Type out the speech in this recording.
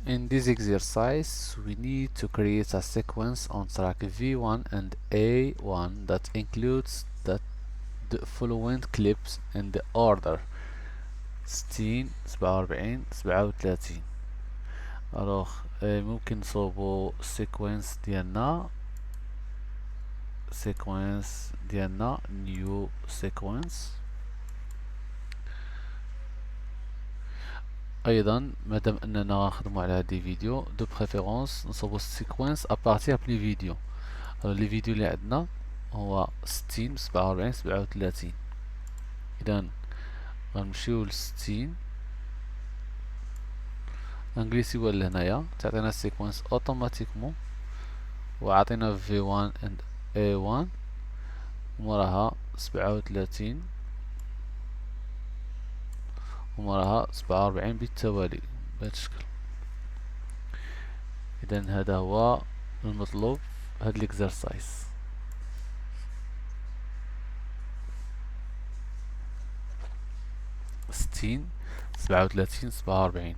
In this exercise, we need to create a sequence on track V1 and A1 that includes the following clips in the order 60 47 37. الوغ ممكن نصوبو السيكونس ديالنا new sequence. ايضا مادام اننا غنخدمو على هادي فيديو دو بريفيرونس نصوبو السيكونس ابارتير بلي فيديو. لي فيديو اللي عندنا هو 60 47 37. اذا غنمشيو ل 60 غنجليسيوها لهنايا تعطينا السيكونس اوتوماتيكمون وعطينا V1 and A1 وموراها 37 وموراها 47 بالتوالي بهذا الشكل. اذا هذا هو المطلوب هاد الاكزرسايز. 60 37 47.